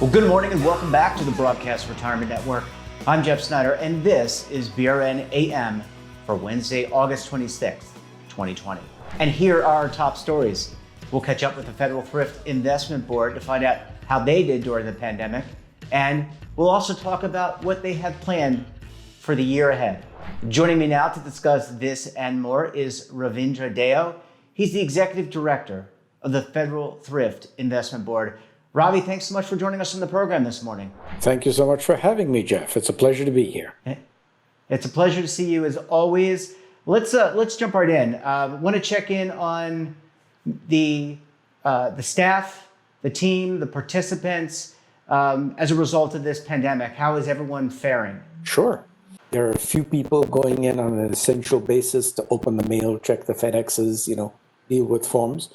Well, good morning and welcome back to the Broadcast Retirement Network. I'm Jeff Snyder, and this is BRN AM for Wednesday, August 26th, 2020. And here are our top stories. We'll catch up with the Federal Thrift Investment Board to find out how they did during the pandemic, and we'll also talk about what they have planned for the year ahead. Joining me now to discuss this and more is Ravindra Deo. He's the Executive Director of the Federal Thrift Investment Board. Ravi, thanks so much for joining us on the program this morning. Thank you so much for having me, Jeff. It's a pleasure to be here. It's a pleasure to see you as always. Let's jump right in. Want to check in on the staff, the team, the participants as a result of this pandemic. How is everyone faring? Sure. There are a few people going in on an essential basis to open the mail, check the FedExes, deal with forms,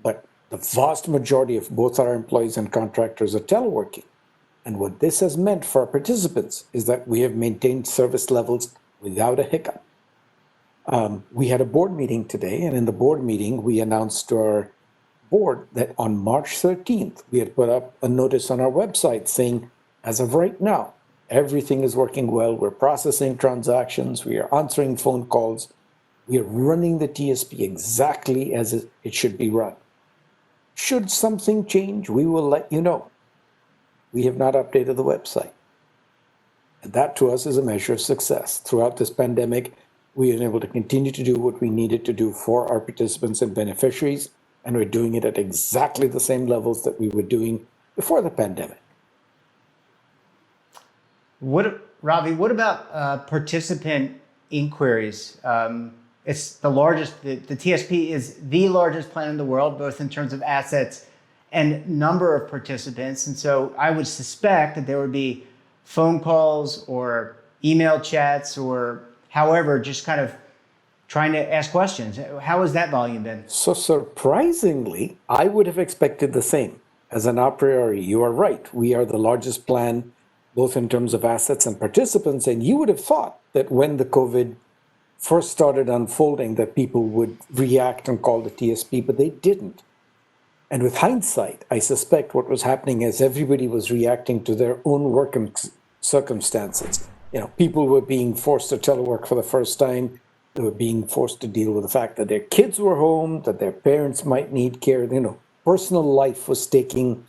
but the vast majority of both our employees and contractors are teleworking. And what this has meant for our participants is that we have maintained service levels without a hiccup. We had a board meeting today, and in the board meeting, we announced to our board that on March 13th, we had put up a notice on our website saying, as of right now, everything is working well. We're processing transactions. We are answering phone calls. We are running the TSP exactly as it should be run. Should something change, we will let you know. We have not updated the website. And that to us is a measure of success. Throughout this pandemic, we have been able to continue to do what we needed to do for our participants and beneficiaries, and we're doing it at exactly the same levels that we were doing before the pandemic. Ravi, what about participant inquiries? It's the largest, the TSP is the largest plan in the world, both in terms of assets and number of participants. And so I would suspect that there would be phone calls or email chats or however, just kind of trying to ask questions. How has that volume been? So surprisingly, I would have expected the same. As an a priori, you are right. We are the largest plan, both in terms of assets and participants. And you would have thought that when the COVID first started unfolding that people would react and call the TSP, but they didn't. And with hindsight, I suspect what was happening is everybody was reacting to their own work circumstances. People were being forced to telework for the first time. They were being forced to deal with the fact that their kids were home, that their parents might need care. Personal life was taking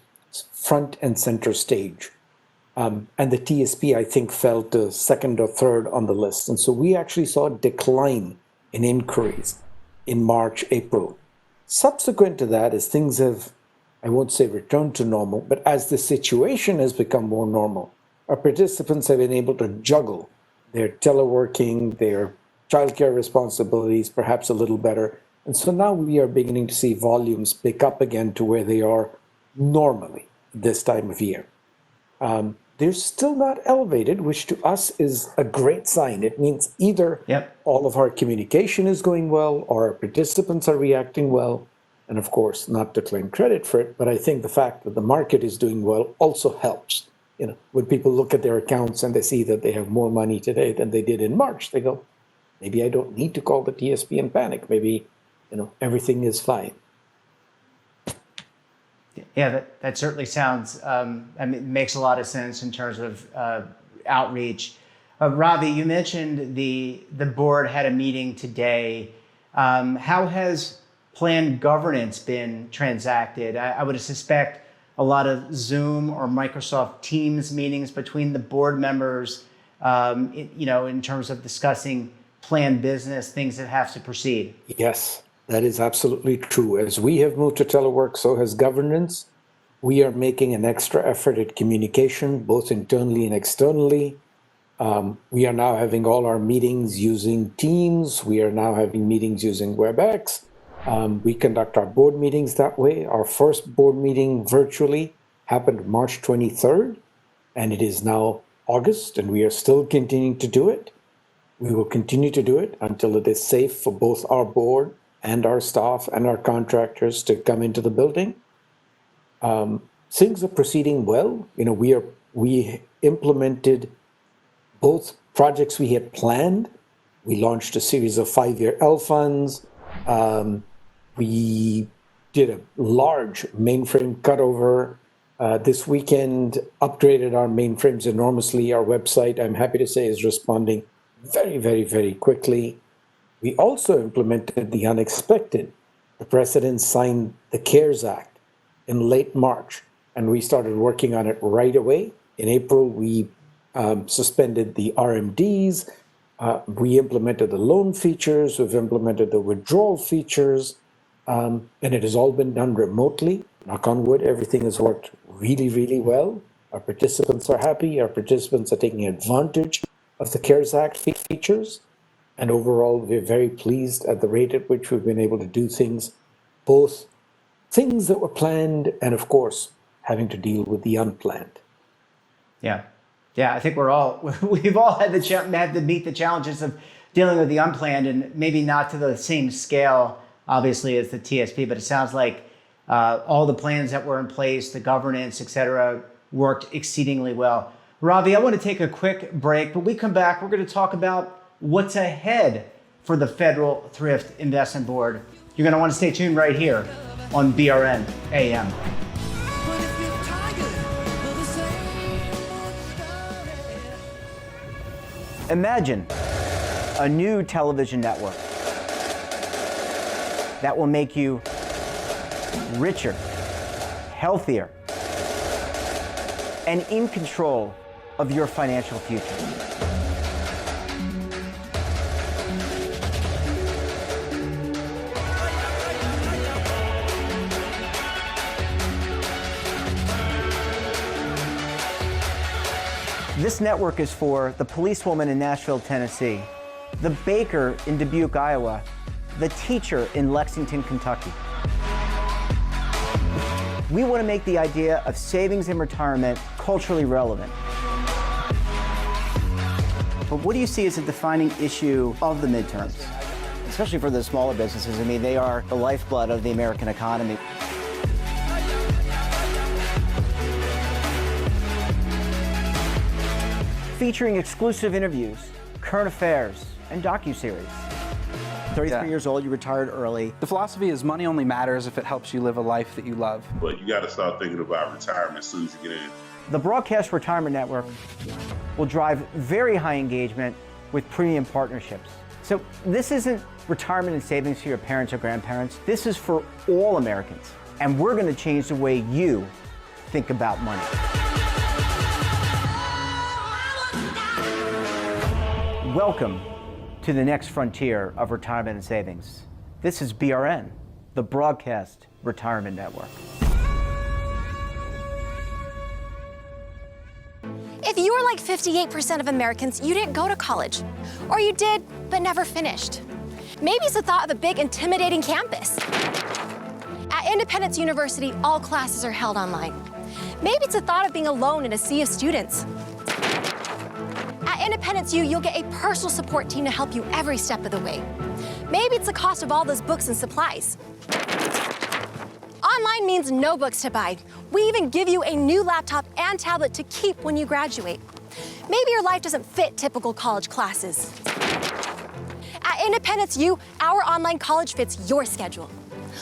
front and center stage. And the TSP, I think, fell to second or third on the list. And so we actually saw a decline in inquiries in March, April. Subsequent to that, as things have, I won't say returned to normal, but as the situation has become more normal, our participants have been able to juggle their teleworking, their childcare responsibilities, perhaps a little better. And so now we are beginning to see volumes pick up again to where they are normally this time of year. They're still not elevated, which to us is a great sign. It means either all of our communication is going well or our participants are reacting well. And of course, not to claim credit for it, but I think the fact that the market is doing well also helps. When people look at their accounts and they see that they have more money today than they did in March, they go, maybe I don't need to call the TSP and panic. Maybe, everything is fine. Yeah, that certainly sounds, it makes a lot of sense in terms of outreach. Ravi, you mentioned the board had a meeting today. How has plan governance been transacted? I would suspect a lot of Zoom or Microsoft Teams meetings between the board members, in terms of discussing plan business, things that have to proceed. Yes. That is absolutely true. As we have moved to telework, so has governance. We are making an extra effort at communication, both internally and externally. We are now having all our meetings using Teams. We are now having meetings using WebEx. We conduct our board meetings that way. Our first board meeting virtually happened March 23rd, and it is now August, and we are still continuing to do it. We will continue to do it until it is safe for both our board and our staff and our contractors to come into the building. Things are proceeding well. We implemented both projects we had planned. We launched a series of 5-year L funds. We did a large mainframe cutover This weekend upgraded our mainframes enormously. Our website, I'm happy to say, is responding very, very, very quickly. We also implemented the unexpected. The president signed the CARES Act in late March, and we started working on it right away. In April, we suspended the RMDs. We implemented the loan features. We've implemented the withdrawal features, and it has all been done remotely. Knock on wood, everything has worked really, really well. Our participants are happy. Our participants are taking advantage of the CARES Act features. And overall, we're very pleased at the rate at which we've been able to do things, both things that were planned and, of course, having to deal with the unplanned. Yeah. Yeah, I think we've all had to meet the challenges of dealing with the unplanned, and maybe not to the same scale, obviously, as the TSP, but it sounds like all the plans that were in place, the governance, et cetera, worked exceedingly well. Ravi, I want to take a quick break, but we come back, we're going to talk about what's ahead for the Federal Thrift Investment Board. You're going to want to stay tuned right here on BRN AM. Imagine a new television network that will make you richer, healthier, and in control of your financial future. This network is for the policewoman in Nashville, Tennessee, the baker in Dubuque, Iowa, the teacher in Lexington, Kentucky. We want to make the idea of savings and retirement culturally relevant. But what do you see as a defining issue of the midterms, especially for the smaller businesses? I mean, they are the lifeblood of the American economy. Featuring exclusive interviews, current affairs, and docuseries. 33 years old, you retired early. The philosophy is money only matters if it helps you live a life that you love. But you got to start thinking about retirement as soon as you get in. The Broadcast Retirement Network will drive very high engagement with premium partnerships. So this isn't retirement and savings for your parents or grandparents. This is for all Americans. And we're going to change the way you think about money. Welcome to the next frontier of retirement and savings. This is BRN, the Broadcast Retirement Network. If you were like 58% of Americans, you didn't go to college. Or you did, but never finished. Maybe it's the thought of a big, intimidating campus. At Independence University, all classes are held online. Maybe it's the thought of being alone in a sea of students. At Independence U, you'll get a personal support team to help you every step of the way. Maybe it's the cost of all those books and supplies. Online means no books to buy. We even give you a new laptop and tablet to keep when you graduate. Maybe your life doesn't fit typical college classes. At Independence U, our online college fits your schedule.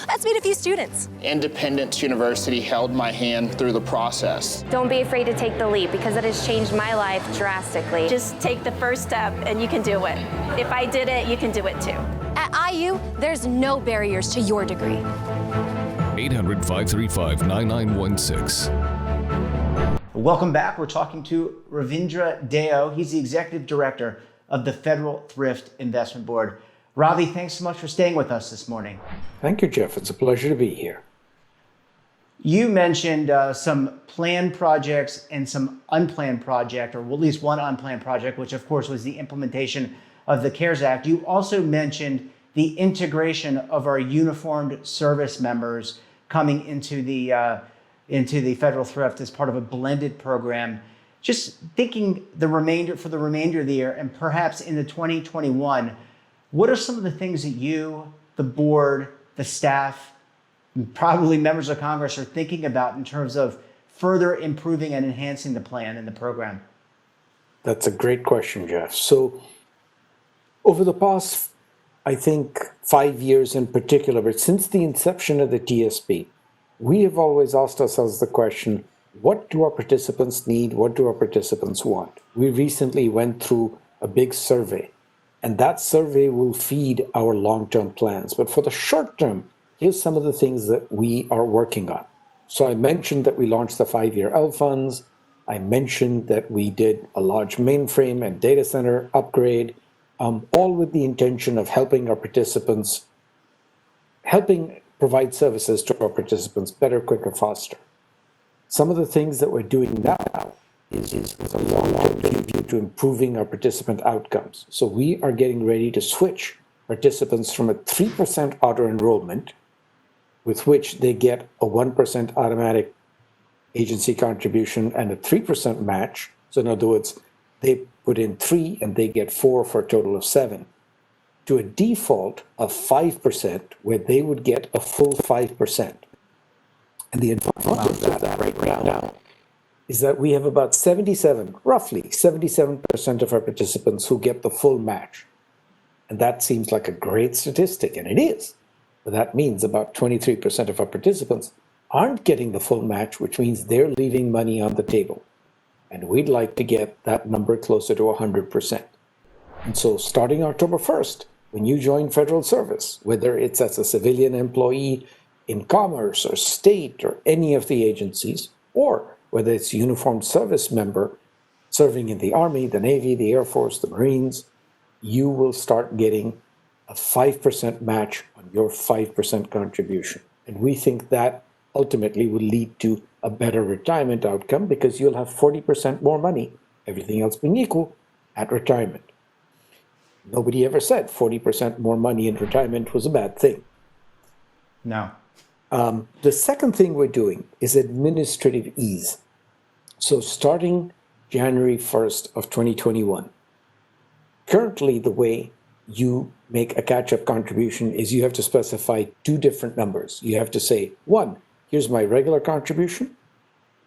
Let's meet a few students. Independence University held my hand through the process. Don't be afraid to take the leap because it has changed my life drastically. Just take the first step and you can do it. If I did it, you can do it too. At IU, there's no barriers to your degree. 800-535-9916. Welcome back. We're talking to Ravindra Deo. He's the Executive Director of the Federal Thrift Investment Board. Ravi, thanks so much for staying with us this morning. Thank you, Jeff. It's a pleasure to be here. You mentioned some planned projects and some unplanned project, or at least one unplanned project, which of course was the implementation of the CARES Act. You also mentioned the integration of our uniformed service members coming into the Federal Thrift as part of a blended program. Just thinking for the remainder of the year and perhaps into 2021, what are some of the things that you, the board, the staff, and probably members of Congress are thinking about in terms of further improving and enhancing the plan and the program? That's a great question, Jeff. So over the past, I think, 5 years in particular, but since the inception of the TSP, we have always asked ourselves the question, what do our participants need? What do our participants want? We recently went through a big survey, and that survey will feed our long-term plans. But for the short term, here's some of the things that we are working on. So I mentioned that we launched the 5-year L funds. I mentioned that we did a large mainframe and data center upgrade, all with the intention of helping our participants, helping provide services to our participants better, quicker, faster. Some of the things that we're doing now is with a long-term view to improving our participant outcomes. So we are getting ready to switch participants from a 3% auto-enrollment, with which they get a 1% automatic agency contribution and a 3% match. So in other words, they put in 3 and they get 4 for a total of 7, to a default of 5%, where they would get a full 5%. And the advantage of that right now is that we have about roughly 77% of our participants who get the full match. And that seems like a great statistic, and it is. But that means about 23% of our participants aren't getting the full match, which means they're leaving money on the table. And we'd like to get that number closer to 100%. And so starting October 1st, when you join federal service, whether it's as a civilian employee in commerce or state or any of the agencies, or whether it's a uniformed service member serving in the Army, the Navy, the Air Force, the Marines, you will start getting a 5% match on your 5% contribution. And we think that ultimately will lead to a better retirement outcome, because you'll have 40% more money, everything else being equal, at retirement. Nobody ever said 40% more money in retirement was a bad thing. No. The second thing we're doing is administrative ease. So starting January 1st of 2021, currently the way you make a catch-up contribution is you have to specify 2 different numbers. You have to say, 1, here's my regular contribution,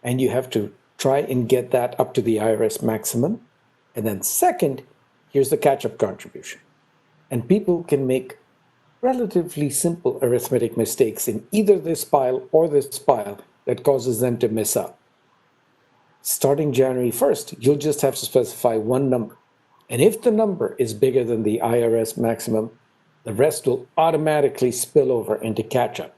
and you have to try and get that up to the IRS maximum. And then 2nd, here's the catch-up contribution. And people can make relatively simple arithmetic mistakes in either this pile or this pile that causes them to mess up. Starting January 1st, you'll just have to specify 1 number. And if the number is bigger than the IRS maximum, the rest will automatically spill over into catch-up.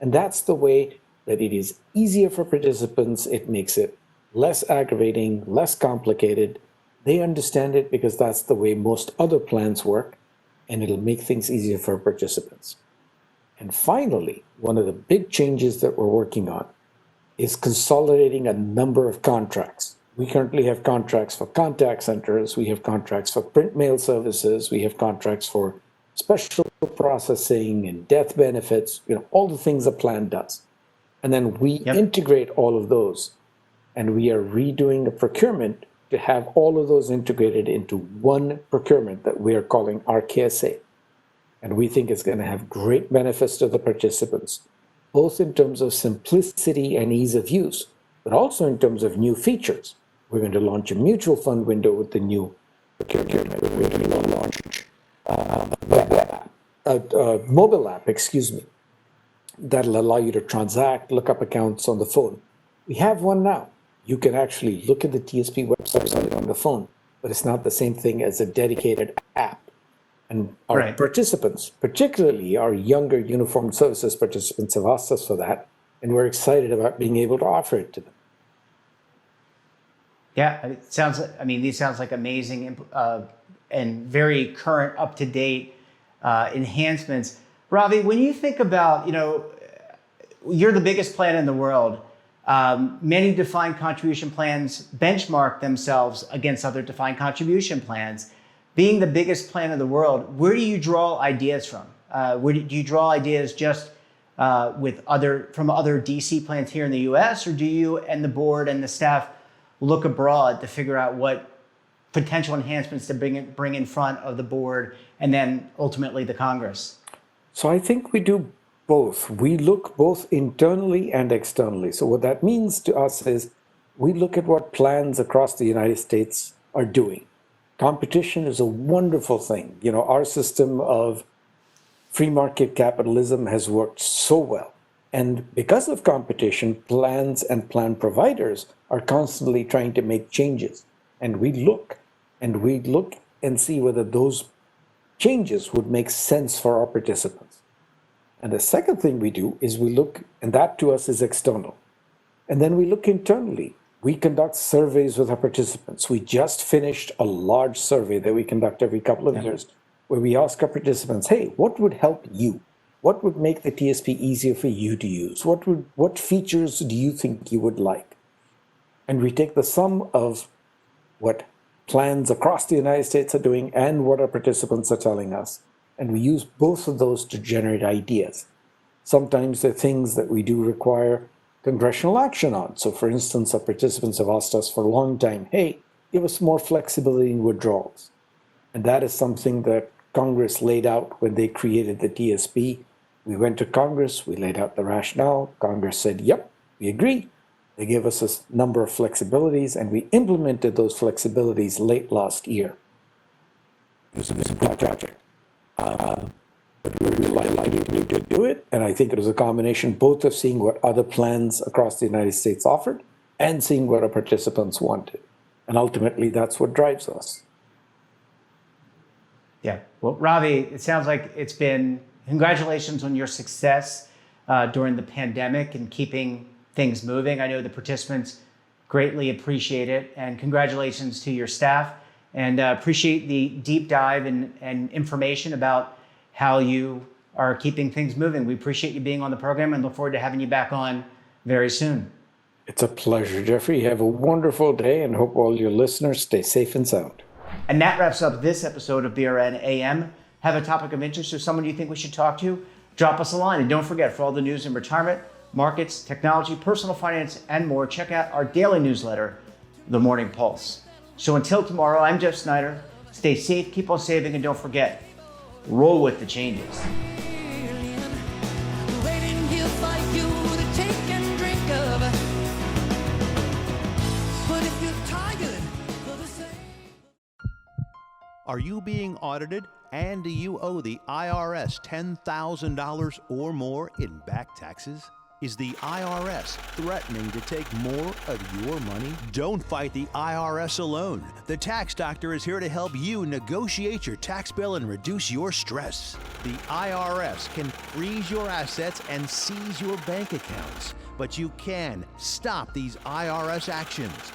And that's the way that it is easier for participants. It makes it less aggravating, less complicated. They understand it because that's the way most other plans work, and it'll make things easier for participants. And finally, one of the big changes that we're working on is consolidating a number of contracts. We currently have contracts for contact centers, we have contracts for print mail services, we have contracts for special processing and death benefits, all the things a plan does. And then we integrate all of those, and we are redoing a procurement to have all of those integrated into one procurement that we are calling RKSA. And we think it's going to have great benefits to the participants, both in terms of simplicity and ease of use, but also in terms of new features. We're going to launch a mutual fund window with the new procurement. We're going to launch a mobile app, that'll allow you to transact, look up accounts on the phone. We have one now. You can actually look at the TSP website on the phone, but it's not the same thing as a dedicated app. And our participants, particularly our younger uniformed services participants, have asked us for that, and we're excited about being able to offer it to them. Yeah, it sounds. These sounds like amazing and very current, up-to-date enhancements. Ravi, when you think about, you're the biggest plan in the world. Many defined contribution plans benchmark themselves against other defined contribution plans. Being the biggest plan in the world, where do you draw ideas from? Do you draw ideas just from other DC plans here in the U.S., or do you and the board and the staff look abroad to figure out what potential enhancements to bring in front of the board and then ultimately the Congress? So I think we do both. We look both internally and externally. So what that means to us is we look at what plans across the United States are doing. Competition is a wonderful thing. Our system of free market capitalism has worked so well. And because of competition, plans and plan providers are constantly trying to make changes. And we look and see whether those changes would make sense for our participants. And the second thing we do is we look, and that to us is external. And then we look internally. We conduct surveys with our participants. We just finished a large survey that we conduct every couple of years, where we ask our participants, hey, what would help you? What would make the TSP easier for you to use? What features do you think you would like? And we take the sum of what plans across the United States are doing and what our participants are telling us. And we use both of those to generate ideas. Sometimes the things that we do require congressional action on. So for instance, our participants have asked us for a long time, hey, give us more flexibility in withdrawals. And that is something that Congress laid out when they created the TSP. We went to Congress, we laid out the rationale. Congress said, yep, we agree. They gave us a number of flexibilities, and we implemented those flexibilities late last year. It was a good project. But we really liked to do it, and I think it was a combination both of seeing what other plans across the United States offered and seeing what our participants wanted. And ultimately, that's what drives us. Yeah. Well, Ravi, it sounds like it's been congratulations on your success during the pandemic and keeping things moving. I know the participants greatly appreciate it, and congratulations to your staff, and appreciate the deep dive and information about how you are keeping things moving. We appreciate you being on the program and look forward to having you back on very soon. It's a pleasure, Jeffrey. Have a wonderful day, and hope all your listeners stay safe and sound. And that wraps up this episode of BRN AM. Have a topic of interest or someone you think we should talk to? Drop us a line. And don't forget, for all the news in retirement, markets, technology, personal finance, and more, check out our daily newsletter, The Morning Pulse. So until tomorrow, I'm Jeff Snyder. Stay safe, keep on saving, and don't forget, roll with the changes. Are you being audited and do you owe the IRS $10,000 or more in back taxes? Is the IRS threatening to take more of your money? Don't fight the IRS alone. The Tax Doctor is here to help you negotiate your tax bill and reduce your stress. The IRS can freeze your assets and seize your bank accounts, but you can stop these IRS actions.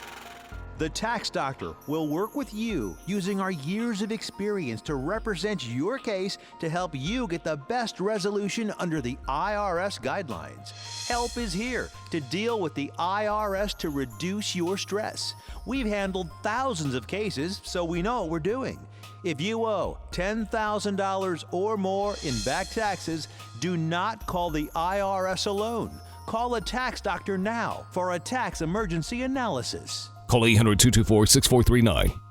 The Tax Doctor will work with you using our years of experience to represent your case to help you get the best resolution under the IRS guidelines. Help is here to deal with the IRS to reduce your stress. We've handled thousands of cases, so we know what we're doing. If you owe $10,000 or more in back taxes, do not call the IRS alone. Call a Tax Doctor now for a tax emergency analysis. Call 800-224-6439.